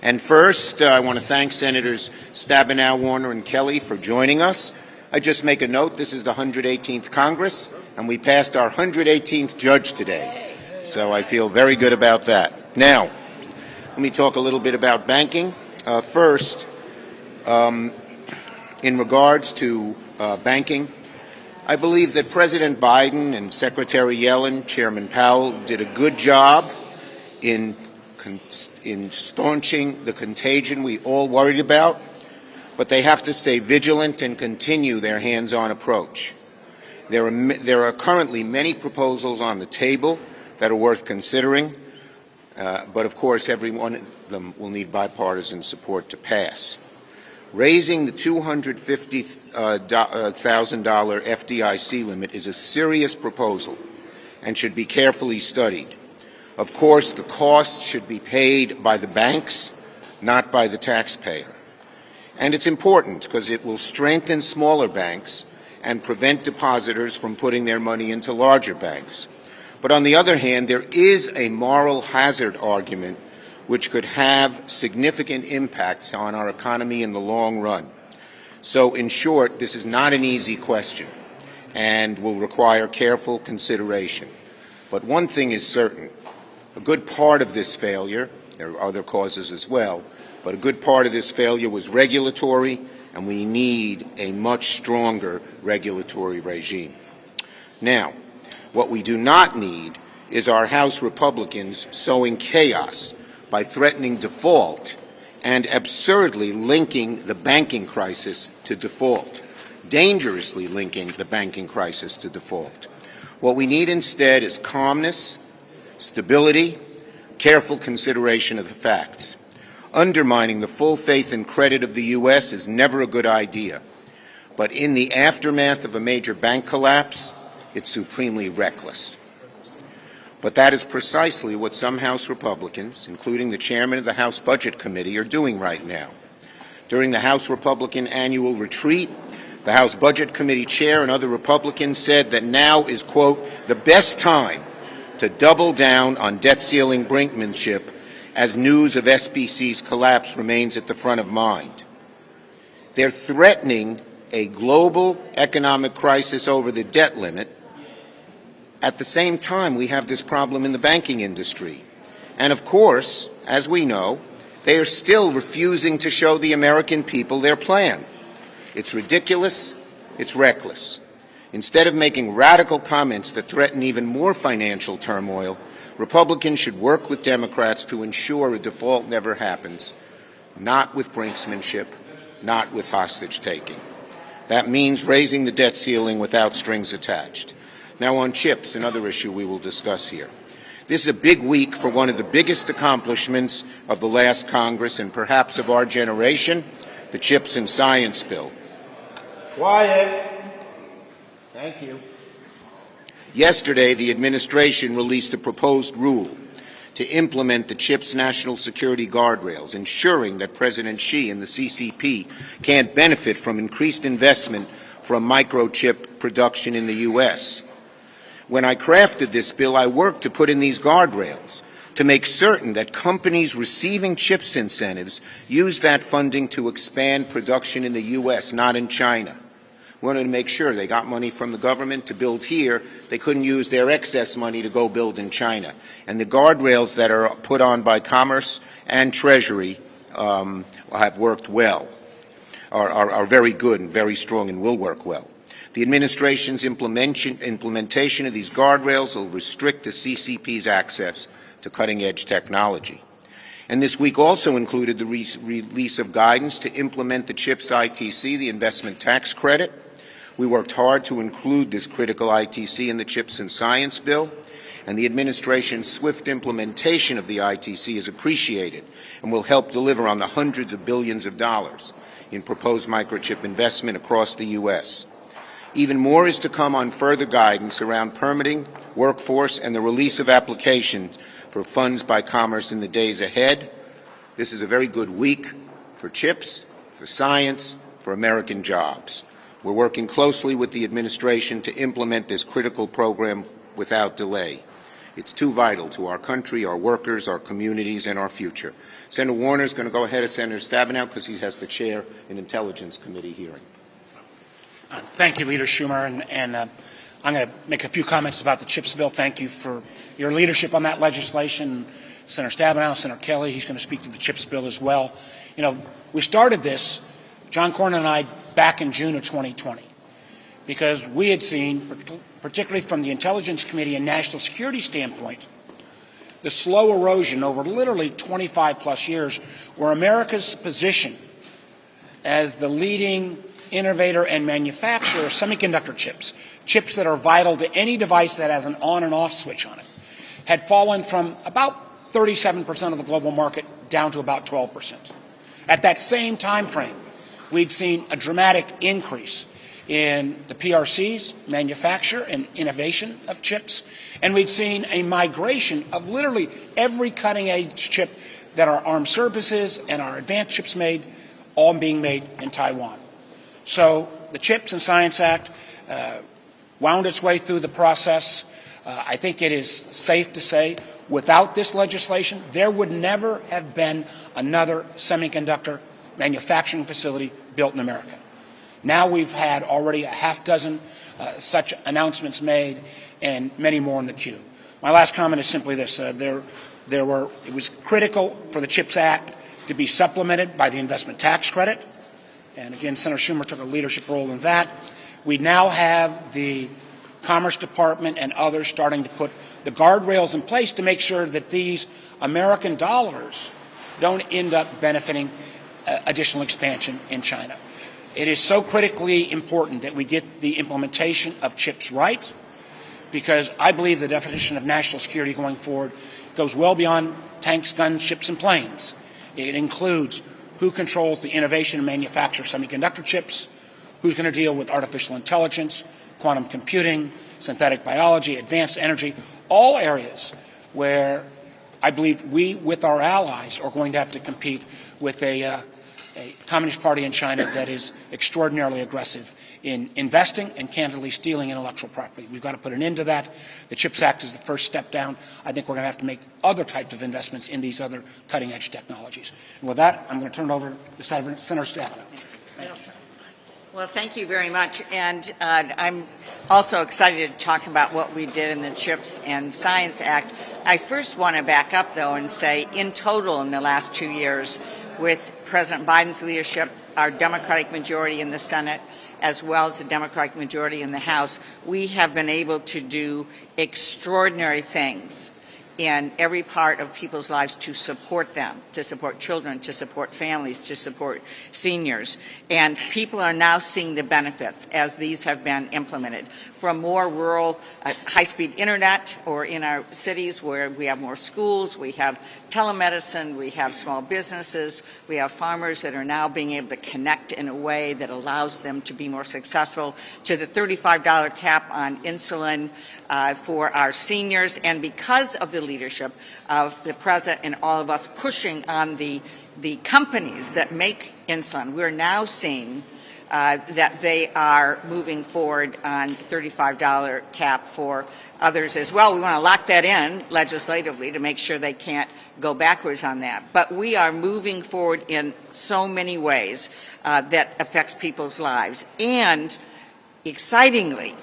And first, I want to thank Senators Stabenow, Warner, and Kelly for joining us. I just make a note, this is the 118th Congress, and we passed our 118th judge today. So I feel very good about that. Now, let me talk a little bit about banking. First, in regards to banking, I believe that President Biden and Secretary Yellen, Chairman Powell, did a good job in staunching the contagion we all worried about, but they have to stay vigilant and continue their hands-on approach. There are currently many proposals on the table that are worth considering, but of course every one of them will need bipartisan support to pass. Raising the $250,000 FDIC limit is a serious proposal and should be carefully studied. Of course, the cost should be paid by the banks, not by the taxpayer. And it's important because it will strengthen smaller banks and prevent depositors from putting their money into larger banks. But on the other hand, there is a moral hazard argument which could have significant impacts on our economy in the long run. So, in short, this is not an easy question and will require careful consideration. But one thing is certain. A good part of this failure, there are other causes as well, but a good part of this failure was regulatory, and we need a much stronger regulatory regime. Now, what we do not need is our House Republicans sowing chaos by threatening default and absurdly linking the banking crisis to default, dangerously linking the banking crisis to default. What we need instead is calmness, stability, careful consideration of the facts. Undermining the full faith and credit of the U.S. is never a good idea, but in the aftermath of a major bank collapse, it's supremely reckless. But that is precisely what some House Republicans, including the chairman of the House Budget Committee, are doing right now. During the House Republican annual retreat, the House Budget Committee chair and other Republicans said that now is, quote, the best time to double down on debt ceiling brinkmanship as news of SBC's collapse remains at the front of mind. They're threatening a global economic crisis over the debt limit. At the same time, we have this problem in the banking industry. And of course, as we know, they are still refusing to show the American people their plan. It's ridiculous. It's reckless. Instead of making radical comments that threaten even more financial turmoil, Republicans should work with Democrats to ensure a default never happens, not with brinksmanship, not with hostage-taking. That means raising the debt ceiling without strings attached. Now on chips, another issue we will discuss here. This is a big week for one of the biggest accomplishments of the last Congress and perhaps of our generation, the Chips and Science Bill. Quiet. Thank you. Yesterday, the administration released a proposed rule to implement the CHIPS national security guardrails, ensuring that President Xi and the CCP can't benefit from increased investment from microchip production in the U.S. When I crafted this bill, I worked to put in these guardrails to make certain that companies receiving CHIPS incentives use that funding to expand production in the U.S., not in China. We wanted to make sure they got money from the government to build here. They couldn't use their excess money to go build in China. And the guardrails that are put on by Commerce and Treasury have worked well, are very good and very strong and will work well. The administration's implementation of these guardrails will restrict the CCP's access to cutting-edge technology. And this week also included the release of guidance to implement the CHIPS ITC, the investment tax credit. We worked hard to include this critical ITC in the CHIPS and Science Bill, and the administration's swift implementation of the ITC is appreciated and will help deliver on the hundreds of billions of dollars in proposed microchip investment across the U.S. Even more is to come on further guidance around permitting, workforce, and the release of applications for funds by Commerce in the days ahead. This is a very good week for CHIPS, for science, for American jobs. We're working closely with the administration to implement this critical program without delay. It's too vital to our country, our workers, our communities, and our future. Senator Warner is going to go ahead of Senator Stabenow because he has to chair an Intelligence Committee hearing. Thank you, Leader Schumer, and I'm going to make a few comments about the CHIPS bill. Thank you for your leadership on that legislation. Senator Stabenow, Senator Kelly, he's going to speak to the CHIPS bill as well. You know, we started this, John Cornyn and I, back in June of 2020, because we had seen, particularly from the Intelligence Committee and national security standpoint, the slow erosion over literally 25-plus years where America's position as the leading innovator and manufacturer of semiconductor chips, chips that are vital to any device that has an on and off switch on it, had fallen from about 37% of the global market down to about 12%. At that same time frame, we'd seen a dramatic increase in the PRC's manufacture and innovation of chips, and we'd seen a migration of literally every cutting-edge chip that our armed services and our advanced chips made, all being made in Taiwan. So the CHIPS and Science Act wound its way through the process. I think it is safe to say without this legislation, there would never have been another semiconductor manufacturing facility built in America. Now we've had already a half dozen such announcements made and many more in the queue. My last comment is simply this. It was critical for the CHIPS Act to be supplemented by the investment tax credit. And again, Senator Schumer took a leadership role in that. We now have the Commerce Department and others starting to put the guardrails in place to make sure that these American dollars don't end up benefiting additional expansion in China. It is so critically important that we get the implementation of CHIPS right, because I believe the definition of national security going forward goes well beyond tanks, guns, ships, and planes. It includes who controls the innovation and manufacture of semiconductor chips, who's going to deal with artificial intelligence, quantum computing, synthetic biology, advanced energy, all areas where I believe we, with our allies, are going to have to compete with a Communist Party in China that is extraordinarily aggressive in investing and candidly stealing intellectual property. We've got to put an end to that. The CHIPS Act is the first step down. I think we're going to have to make other types of investments in these other cutting-edge technologies. And with that, I'm going to turn it over to Senator Stabenow. Well, thank you very much. And I'm also excited to talk about what we did in the CHIPS and Science Act. I first want to back up, though, and say in total in the last 2 years, with President Biden's leadership, our Democratic majority in the Senate, as well as the Democratic majority in the House, we have been able to do extraordinary things in every part of people's lives to support them, to support children, to support families, to support seniors. And people are now seeing the benefits as these have been implemented. From more rural high-speed internet, or in our cities where we have more schools, we have telemedicine, we have small businesses, we have farmers that are now being able to connect in a way that allows them to be more successful, to the $35 cap on insulin for our seniors. And because of the leadership of the President and all of us pushing on the companies that make insulin, we're now seeing that they are moving forward on $35 cap for others as well. We want to lock that in legislatively to make sure they can't go backwards on that. But we are moving forward in so many ways that affects people's lives. And excitingly,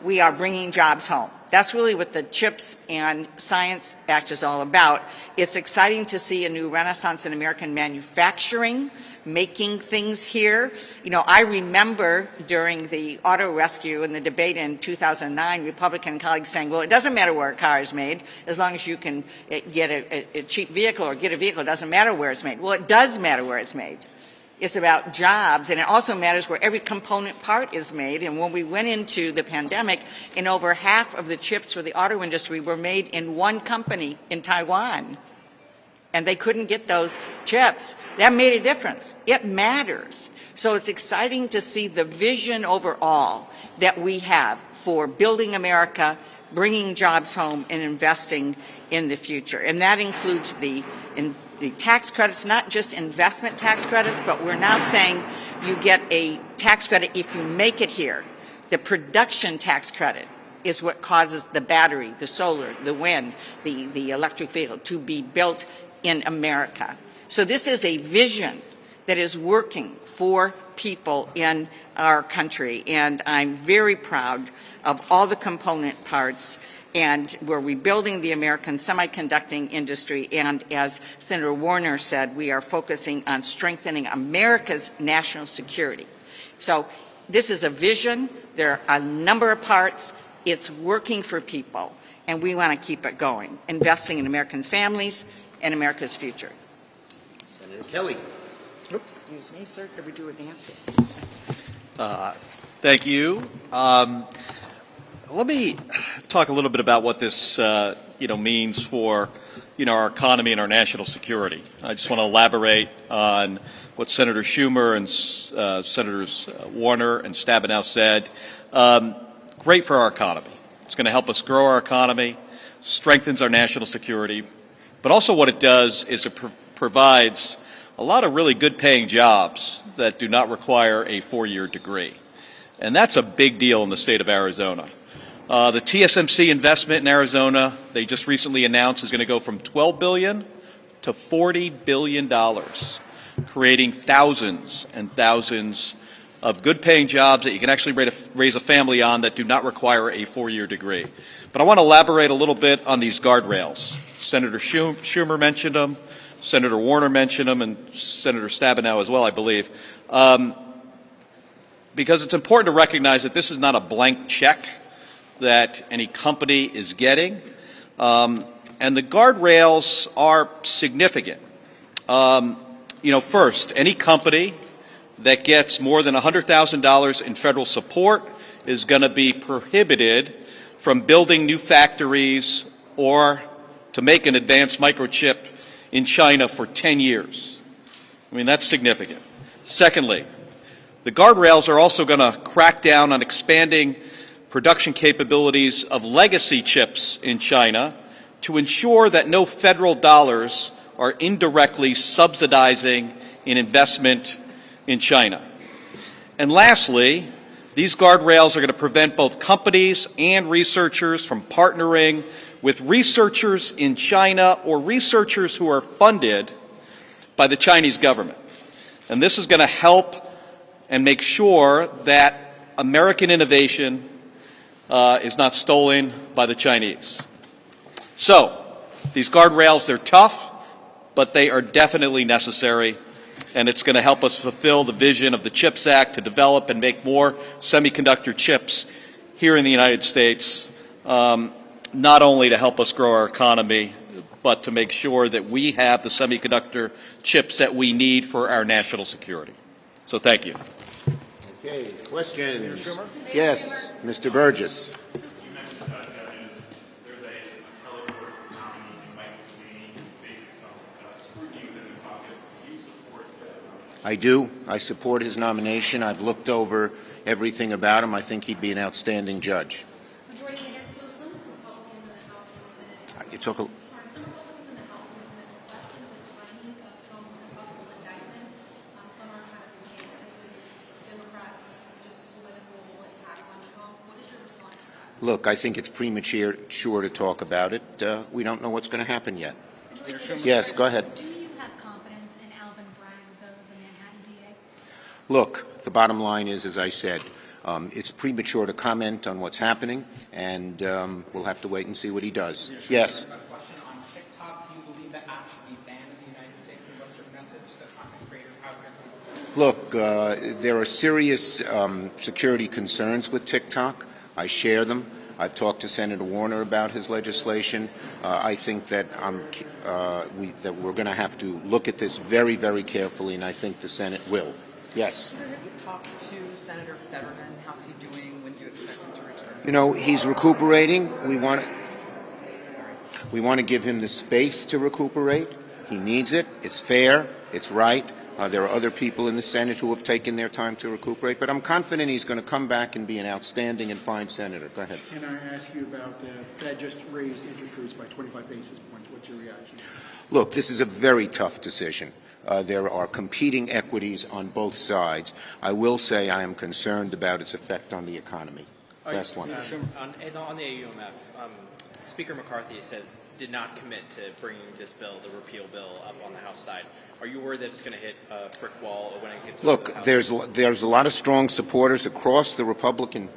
we are bringing jobs home. That's really what the CHIPS and Science Act is all about. It's exciting to see a new renaissance in American manufacturing, making things here. You know, I remember during the auto rescue and the debate in 2009, Republican colleagues saying, well, it doesn't matter where a car is made, as long as you can get a cheap vehicle or get a vehicle, it doesn't matter where it's made. Well, it does matter where it's made. It's about jobs, and it also matters where every component part is made. And when we went into the pandemic, and over half of the chips for the auto industry were made in one company in Taiwan, and they couldn't get those chips, that made a difference. It matters. So it's exciting to see the vision overall that we have for building America, bringing jobs home, and investing in the future. And that includes the tax credits, not just investment tax credits, but we're now saying you get a tax credit if you make it here. The production tax credit is what causes the battery, the solar, the wind, the electric vehicle to be built in America. So this is a vision that is working for people in our country, and I'm very proud of all the component parts and we're rebuilding the American semiconductor industry, and as Senator Warner said, we are focusing on strengthening America's national security. So this is a vision. There are a number of parts. It's working for people, and we want to keep it going, investing in American families and America's future. Senator Kelly. Oops, excuse me, sir. Could we do a Nancy? Thank you. Let me talk a little bit about what this, means for, our economy and our national security. I just want to elaborate on what Senator Schumer and Senators Warner and Stabenow said. Great for our economy. It's going to help us grow our economy, strengthens our national security, but also what it does is it provides a lot of really good-paying jobs that do not require a 4-year degree. And that's a big deal in the state of Arizona. The TSMC investment in Arizona, they just recently announced, is going to go from $12 billion to $40 billion, creating thousands and thousands of good-paying jobs that you can actually raise a family on that do not require a 4-year degree. But I want to elaborate a little bit on these guardrails. Senator Schumer mentioned them, Senator Warner mentioned them, and Senator Stabenow as well, I believe. Because it's important to recognize that this is not a blank check that any company is getting. And the guardrails are significant. First, any company that gets more than $100,000 in federal support is going to be prohibited from building new factories or to make an advanced microchip in China for 10 years. I mean, that's significant. Secondly, the guardrails are also going to crack down on expanding production capabilities of legacy chips in China to ensure that no federal dollars are indirectly subsidizing an investment in China. And lastly, these guardrails are going to prevent both companies and researchers from partnering with researchers in China or researchers who are funded by the Chinese government. And this is going to help and make sure that American innovation is not stolen by the Chinese. So, these guardrails, they're tough, but they are definitely necessary, and it's going to help us fulfill the vision of the CHIPS Act to develop and make more semiconductor chips here in the United States, not only to help us grow our economy, but to make sure that we have the semiconductor chips that we need for our national security. So thank you. Okay, questions? Yes, Mr. Burgess. You mentioned judges. There's a Kelly nominee, Michael Sweeney, who's facing some scrutiny within the caucus. Do you support that? I do. I support his nomination. I've looked over everything about him. I think he'd be an outstanding judge. Majority Leader Schumer, Republicans in the House and Senate. You took a... Some Republicans in the House and Senate question the timing of Trump's impossible indictment. Some are kind of saying that this is Democrats' just political attack on Trump. What is your response to that? Look, I think it's premature to talk about it. We don't know what's going to happen yet. Yes, go ahead. Do you have confidence in Alvin Bragg, the Manhattan DA? Look, the bottom line is, as I said, it's premature to comment on what's happening, and we'll have to wait and see what he does. Yes. A question on TikTok. Do you believe that app should be banned in the United States, and what's your message to content creators out there? Look, there are serious security concerns with TikTok. I share them. I've talked to Senator Warner about his legislation. I think that we're going to have to look at this very, very carefully, and I think the Senate will. Yes. Have you talked to Senator Fetterman? How's he doing? When do you expect him to return? You know, he's recuperating. We want to give him the space to recuperate. He needs it. It's fair. It's right. There are other people in the Senate who have taken their time to recuperate, but I'm confident he's going to come back and be an outstanding and fine senator. Go ahead. Can I ask you about the Fed just raised interest rates by 25 basis points? What's your reaction? Look, this is a very tough decision. There are competing equities on both sides. I will say I am concerned about its effect on the economy. Last one. On the AUMF, Speaker McCarthy said did not commit to bringing this bill, the repeal bill, up on the House side. Are you worried that it's going to hit a brick wall when it gets over Look, the House? there's a lot of strong supporters across the Republican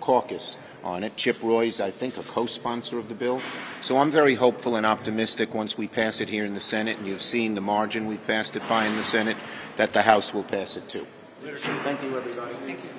caucus on it. Chip Roy's, I think, a co-sponsor of the bill. So I'm very hopeful and optimistic once we pass it here in the Senate, and you've seen the margin we passed it by in the Senate, that the House will pass it too. Thank you, everybody. Thank you.